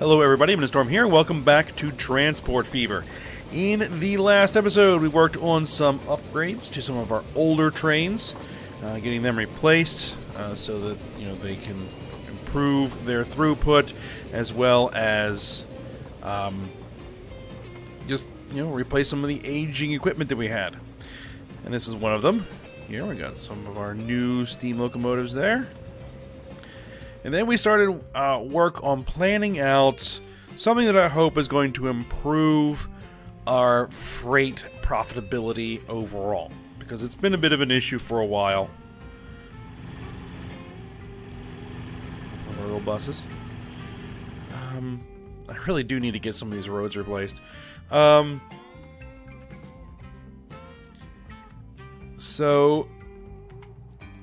Hello everybody, I'm Storm here. Welcome back to Transport Fever. In the last episode, we worked on some upgrades to some of our older trains, getting them replaced so that they can improve their throughput, as well as just replace some of the aging equipment that we had. And this is one of them. Here we got some of our new steam locomotives there. And then we started work on planning out something that I hope is going to improve our freight profitability overall, because it's been a bit of an issue for a while. Our little buses. I really do need to get some of these roads replaced. So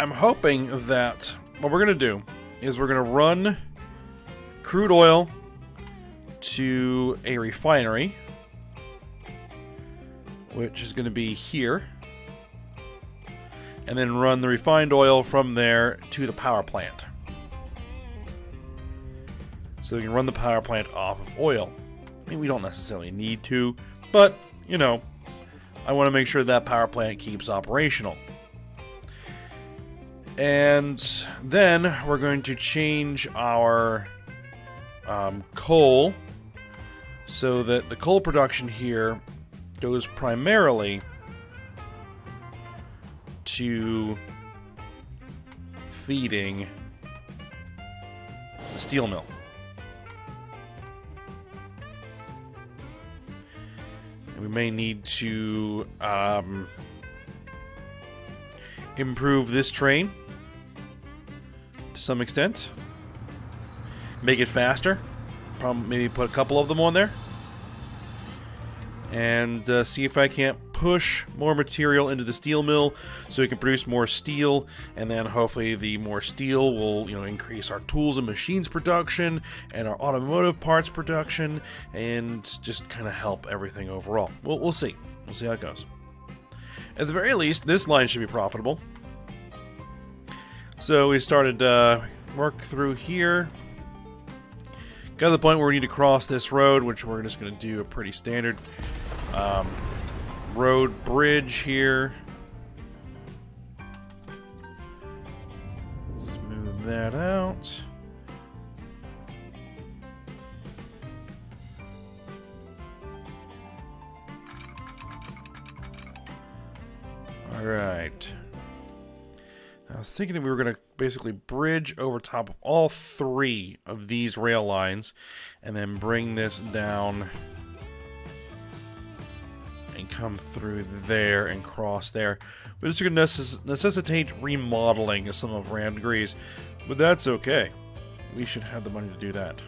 I'm hoping that what we're going to do is we're going to run crude oil to a refinery, which is going to be here, and then run the refined oil from there to the power plant. So we can run the power plant off of oil. I mean, we don't necessarily need to, but, I want to make sure that power plant keeps operational. And then we're going to change our coal so that the coal production here goes primarily to feeding the steel mill. And we may need to improve this train to some extent, make it faster, probably maybe put a couple of them on there, and see if I can't push more material into the steel mill so we can produce more steel, and then hopefully the more steel will increase our tools and machines production and our automotive parts production, and just kind of help everything overall. We'll see how it goes. At the very least, this line should be profitable. So we started work through here. Got to the point where we need to cross this road, which we're just going to do a pretty standard road bridge here. Smooth that out. All right. I was thinking that we were going to basically bridge over top of all three of these rail lines and then bring this down and come through there and cross there. But it's going to necessitate remodeling of some of Ram degrees, but that's okay. We should have the money to do that.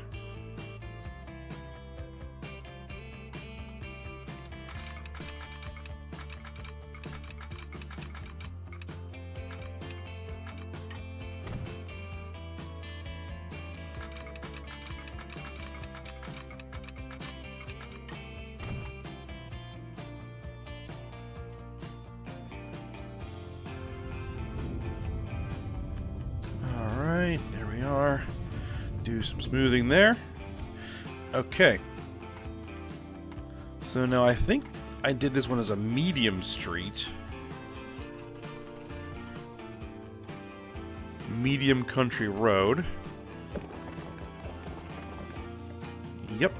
There we are. Do some smoothing there. Okay. So now I think I did this one as a medium street. Medium country road. Yep.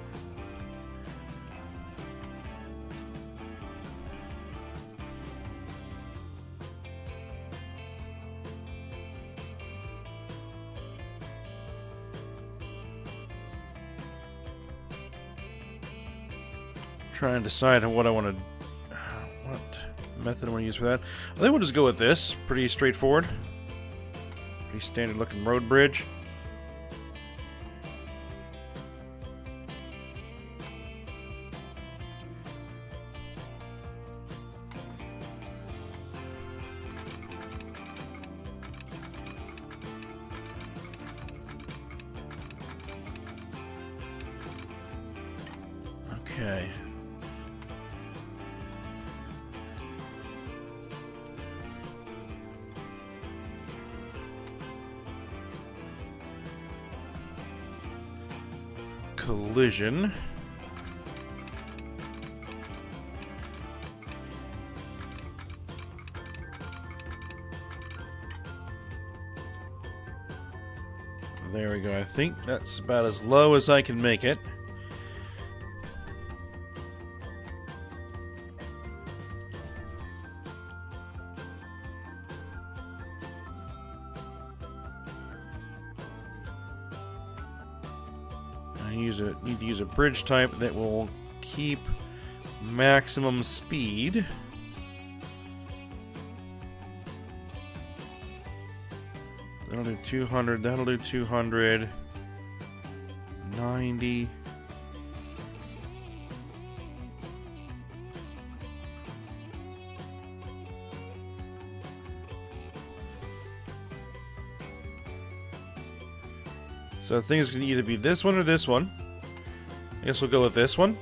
Try and decide on what I want to, what method I want to use for that. I think we'll just go with this. Pretty straightforward. Pretty standard looking road bridge. Okay. collision. There we go. I think that's about as low as I can make it. I need to use a bridge type that will keep maximum speed. That'll do 200, that'll do 200. 90. So I think it's going to either be this one or this one. I guess we'll go with this one.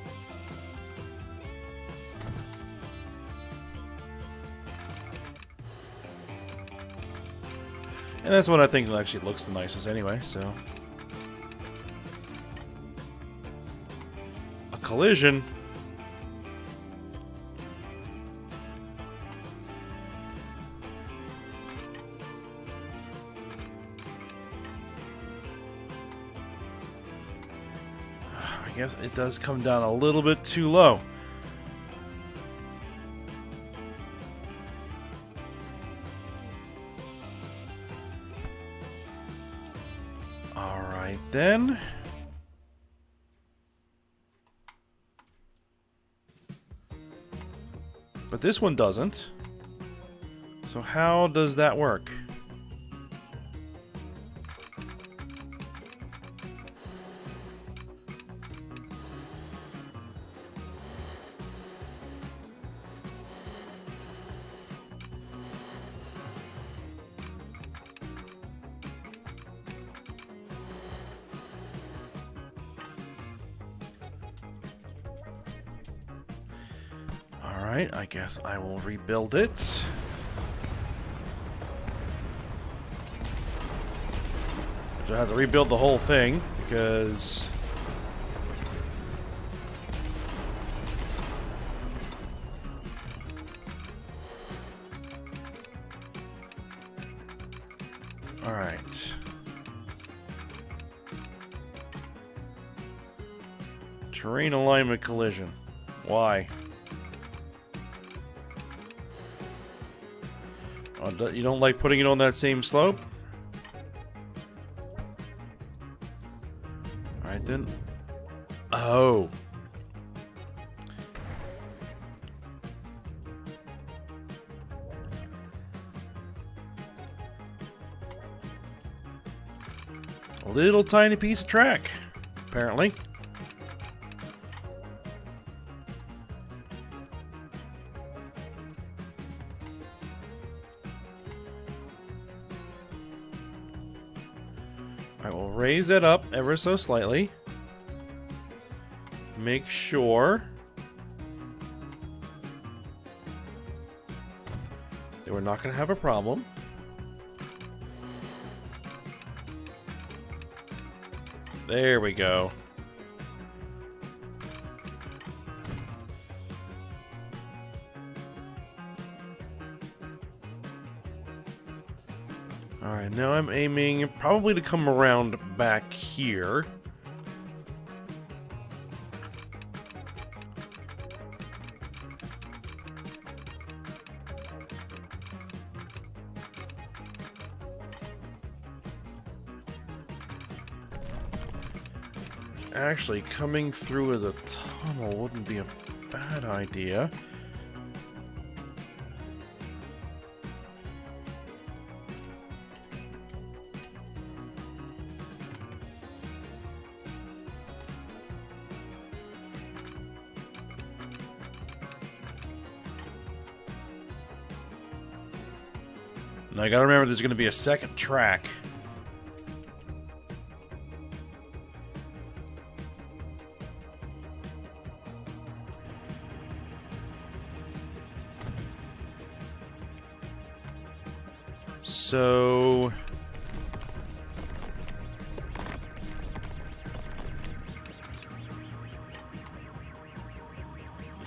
And that's what I think actually looks the nicest anyway, so. A collision. I guess it does come down a little bit too low. Alright then. But this one doesn't. So how does that work? Alright, I guess I will rebuild it. So I have to rebuild the whole thing because alright. Terrain alignment collision. Why? Oh, you don't like putting it on that same slope? Alright then. Oh. A little tiny piece of track, apparently. Alright, we'll raise it up ever so slightly. Make sure that we're not going to have a problem. There we go. Alright, now I'm aiming probably to come around back here. Actually, coming through as a tunnel wouldn't be a bad idea. Now I gotta remember there's gonna be a second track. So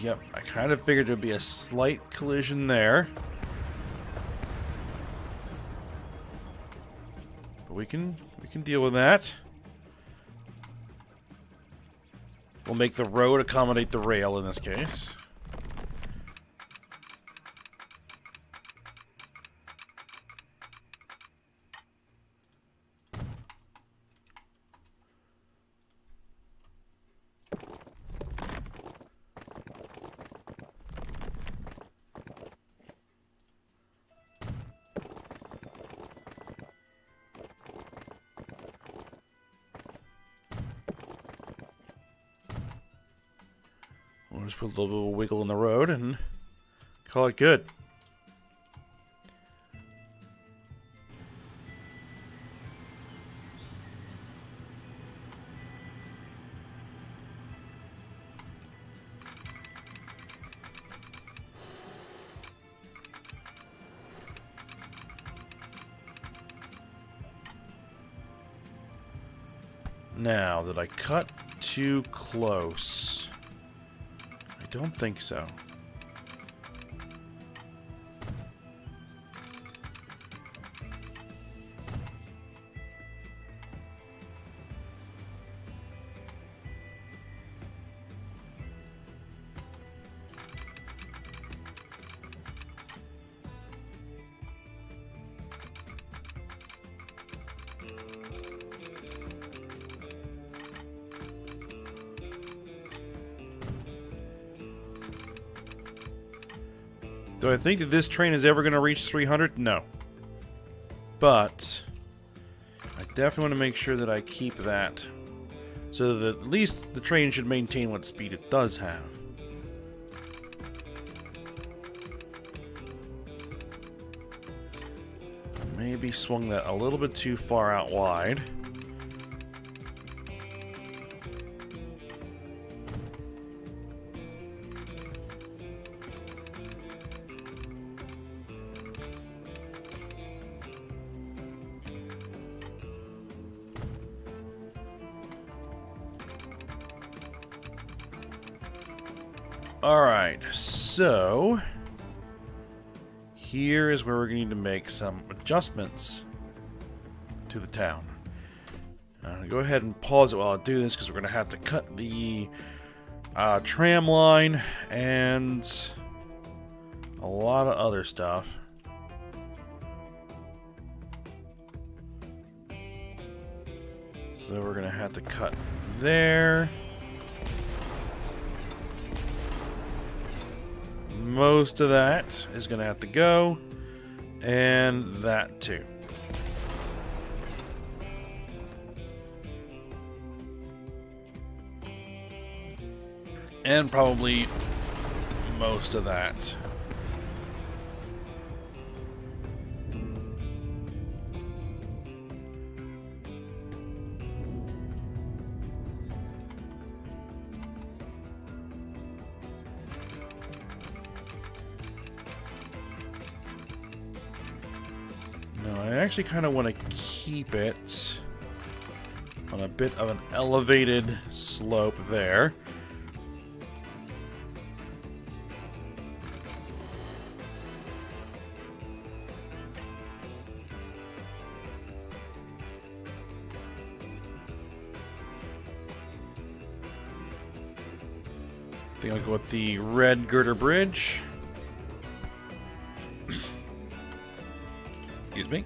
Yep, I kind of figured there'd be a slight collision there. But we can deal with that. We'll make the road accommodate the rail in this case. We'll just put a little bit of wiggle in the road and call it good. Now, did I cut too close? I don't think so. Do I think that this train is ever going to reach 300? No. But I definitely want to make sure that I keep that so that at least the train should maintain what speed it does have. Maybe swung that a little bit too far out wide. Alright, so here is where we're going to need to make some adjustments to the town. I'm going to go ahead and pause it while I do this because we're going to have to cut the tram line and a lot of other stuff. So we're going to have to cut there. Most of that is going to have to go, and that too. And probably most of that. I actually kind of want to keep it on a bit of an elevated slope there. I think I'll go with the red girder bridge. Excuse me.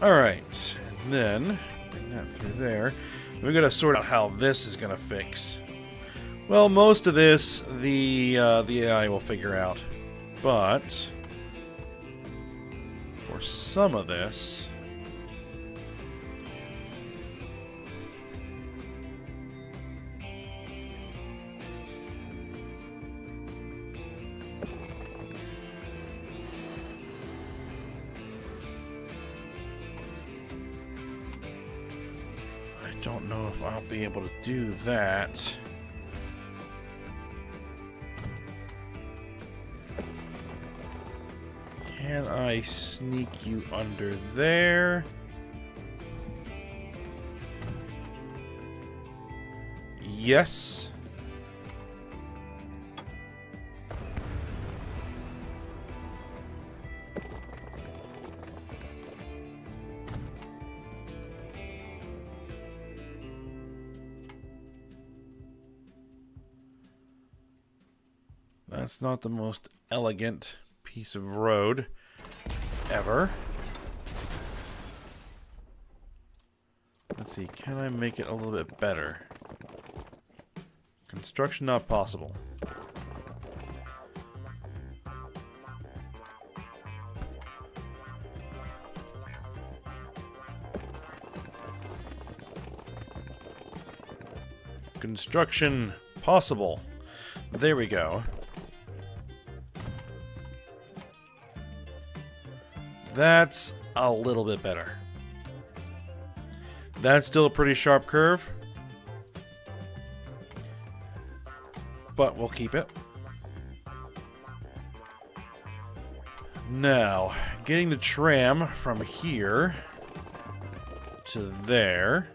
Alright, and then bring that through there. We're going to sort out how this is going to fix. Well, most of this, the AI will figure out. But for some of this, don't know if I'll be able to do that. Can I sneak you under there? Yes. That's not the most elegant piece of road ever. Let's see, can I make it a little bit better? Construction not possible. Construction possible. There we go. That's a little bit better. That's still a pretty sharp curve, but we'll keep it. Now, getting the tram from here to there.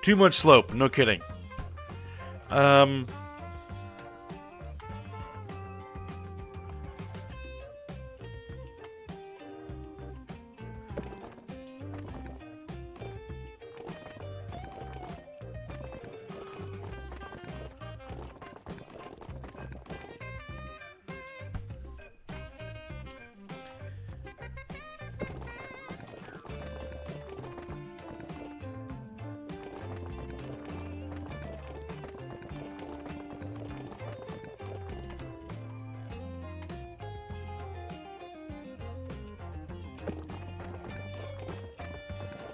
Too much slope, no kidding.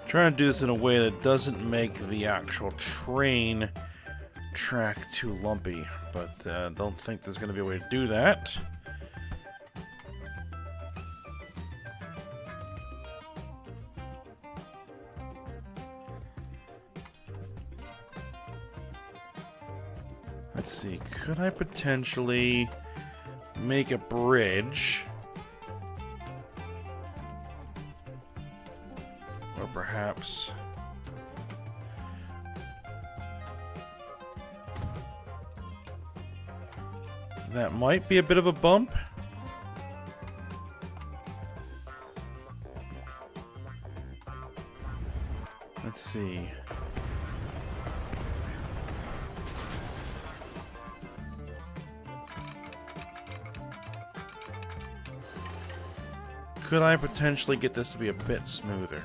Trying to do this in a way that doesn't make the actual train track too lumpy, but don't think there's going to be a way to do that. Let's see, could I potentially make a bridge? Or perhaps that might be a bit of a bump. Let's see. Could I potentially get this to be a bit smoother?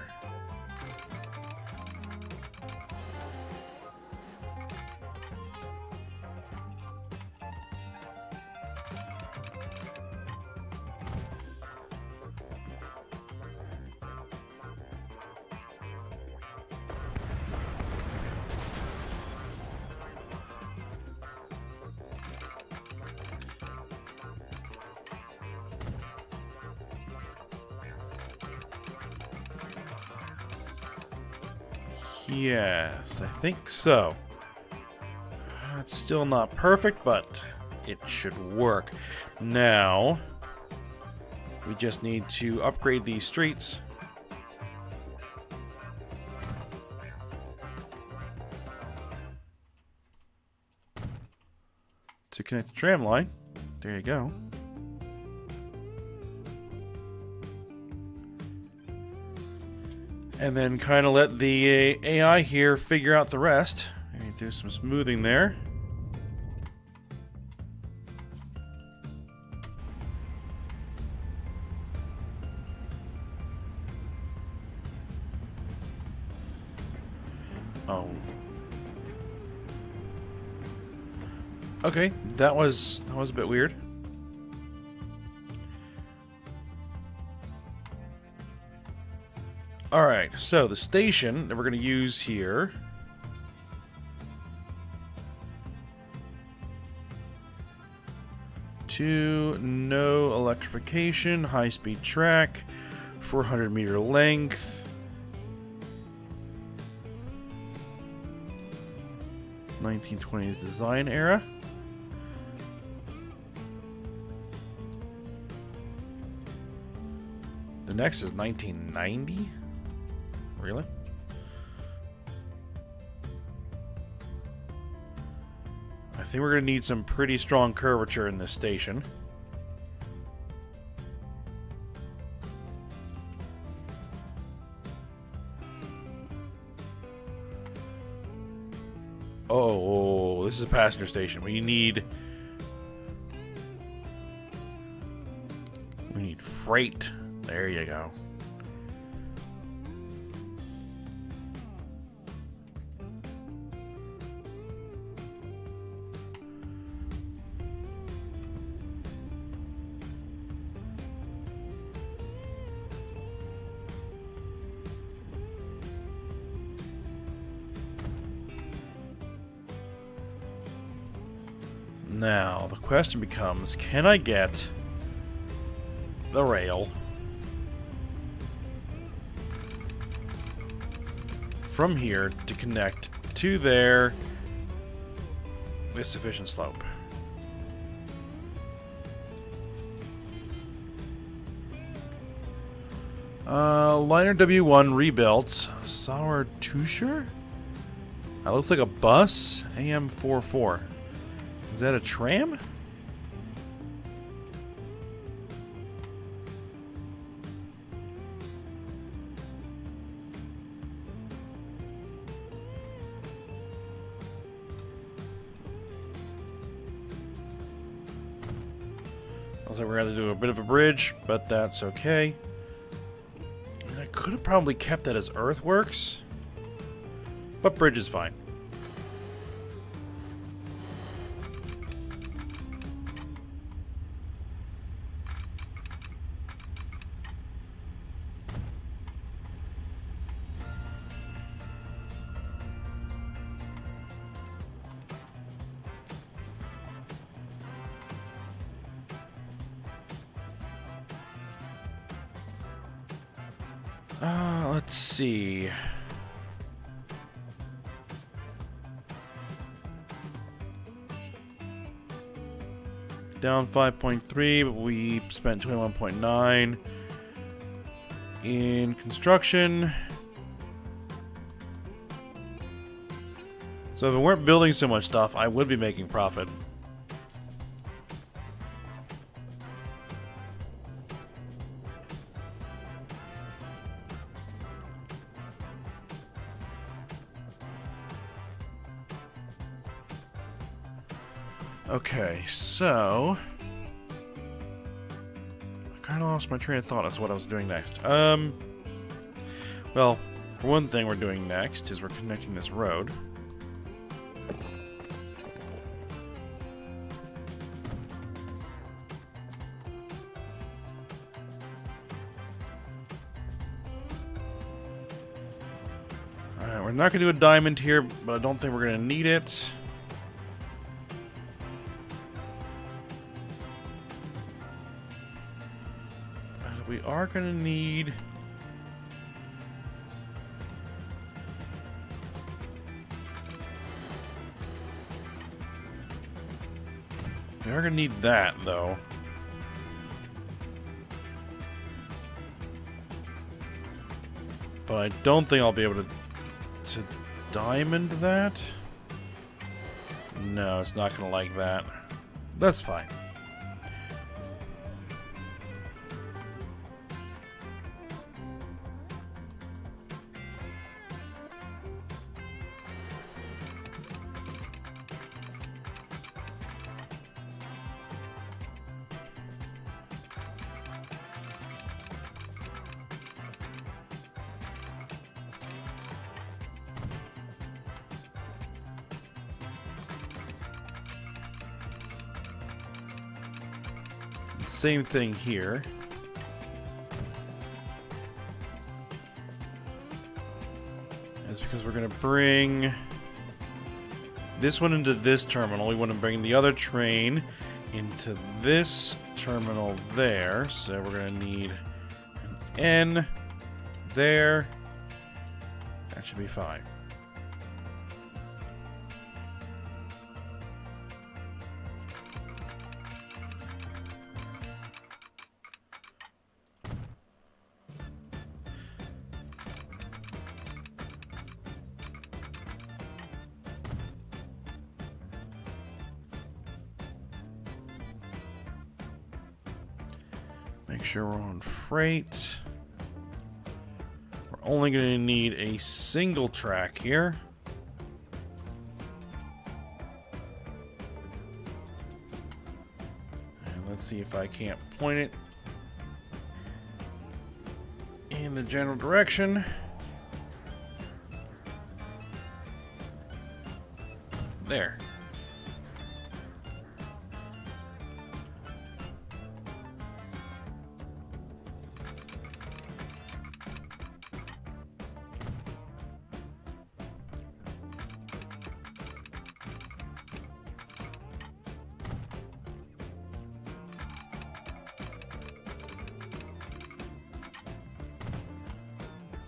Yes, I think so. It's still not perfect, but it should work. Now, we just need to upgrade these streets. To connect the tram line. There you go. And then kind of let the AI here figure out the rest. Maybe do some smoothing there. Oh. Okay, that was a bit weird. Alright, so the station that we're going to use here to no electrification, high-speed track, 400-meter length, 1920s design era. The next is 1990? Really? I think we're going to need some pretty strong curvature in this station. Oh, this is a passenger station. We need freight. There you go. Now, the question becomes, can I get the rail from here to connect to there with sufficient slope? Liner W1 rebuilt. Sauer Tuscher? That looks like a bus. AM44. Is that a tram? Looks like we're going to do a bit of a bridge, but that's okay. And I could have probably kept that as earthworks, but bridge is fine. Let's see. Down 5.3, but we spent 21.9 in construction. So if we weren't building so much stuff, I would be making profit. Okay, so I kind of lost my train of thought as to what I was doing next. Well, for one thing we're doing next is we're connecting this road. Alright, we're not going to do a diamond here, but I don't think we're going to need it. We are going to need... We are going to need that, though. But I don't think I'll be able to diamond that. No, it's not going to like that. That's fine. Same thing here. That's because we're going to bring this one into this terminal. We want to bring the other train into this terminal there. So we're going to need an N there. That should be fine. Make sure we're on freight. We're only going to need a single track here. And let's see if I can't point it in the general direction. There.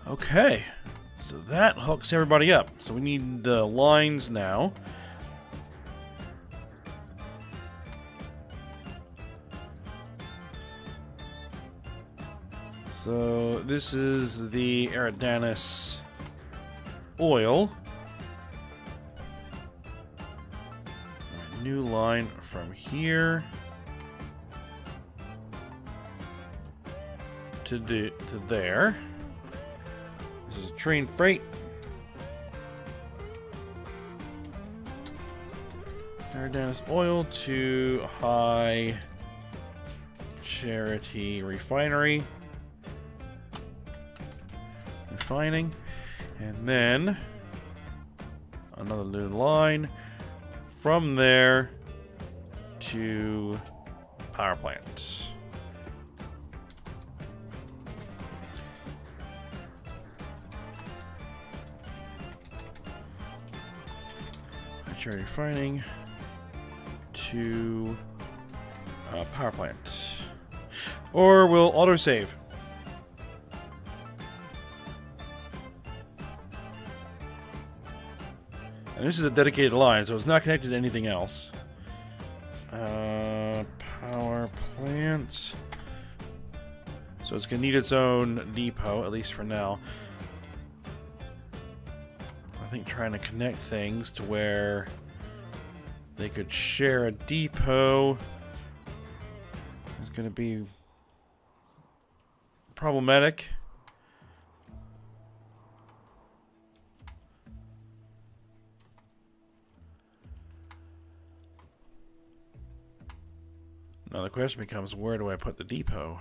Okay, so that hooks everybody up. So we need the lines now. So this is the Eridanus oil. New line from here to there. This is train freight. Eridanus oil to High Charity Refinery. Refining. And then another new line from there to power plant. Refining to power plant. Or we'll autosave. And this is a dedicated line, so it's not connected to anything else. Power plant. So it's going to need its own depot, at least for now. I think trying to connect things to where they could share a depot is going to be problematic. Now the question becomes, where do I put the depot?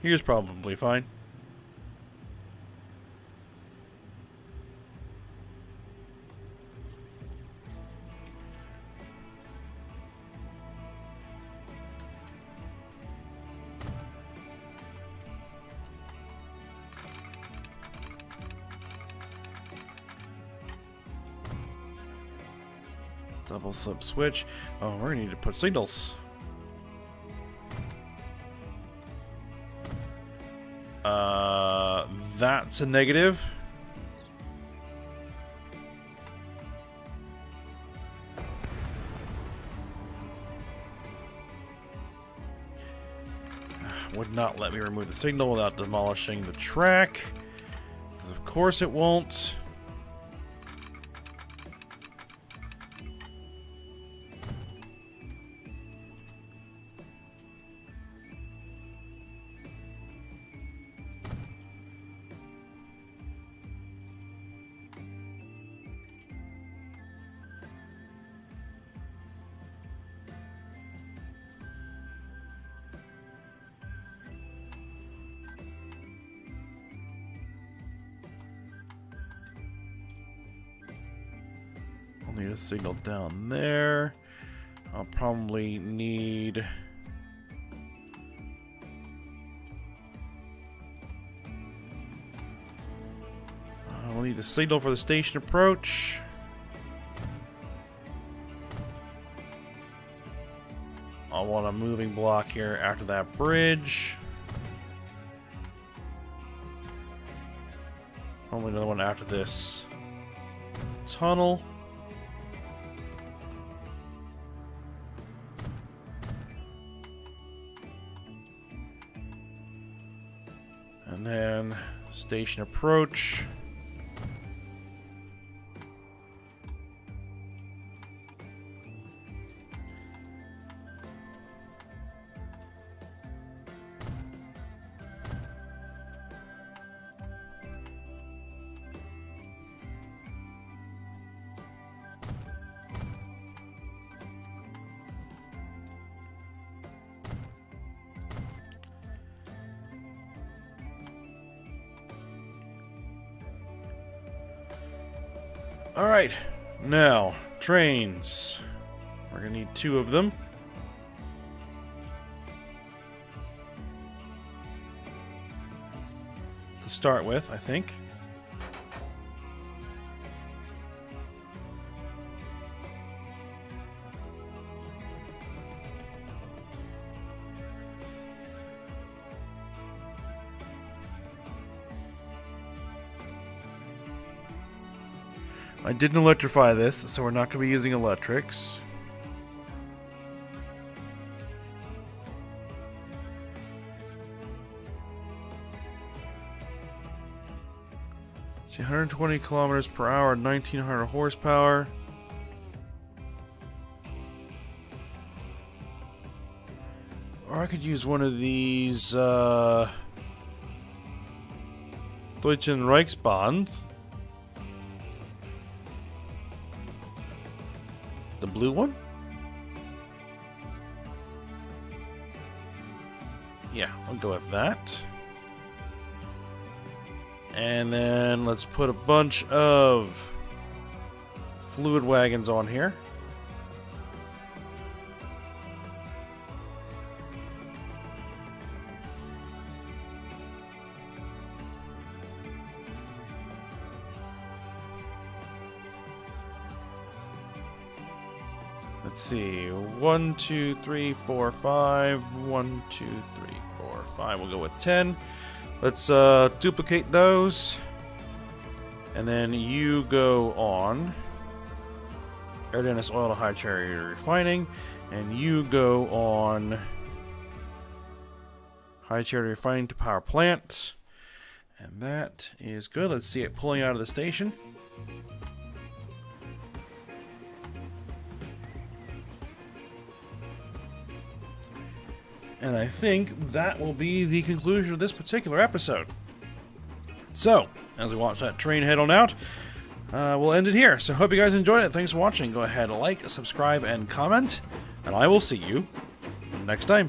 Here's probably fine. Double slip switch. Oh, we're gonna need to put signals. That's a negative. Would not let me remove the signal without demolishing the track. Because of course it won't. I'll need a signal down there. I'll probably need... I'll need a signal for the station approach. I'll want a moving block here after that bridge. Probably another one after this tunnel. And then station approach. Alright, now, trains. We're gonna need 2 of them. To start with, I think. I didn't electrify this, so we're not going to be using electrics. See, 120 kilometers per hour, 1900 horsepower. Or I could use one of these Deutschen Reichsbahn. The blue one? Yeah, I'll go with that. And then let's put a bunch of fluid wagons on here. Let's see. 1, 2, 3, 4, 5. 1, 2, 3, 4, 5. We'll go with 10. Let's duplicate those. And then you go on Aerodynamics Oil to High Chariot Refining. And you go on High Chariot Refining to Power Plant. And that is good. Let's see it pulling out of the station. And I think that will be the conclusion of this particular episode. So, as we watch that train head on out, we'll end it here. So, hope you guys enjoyed it. Thanks for watching. Go ahead, like, subscribe, and comment. And I will see you next time.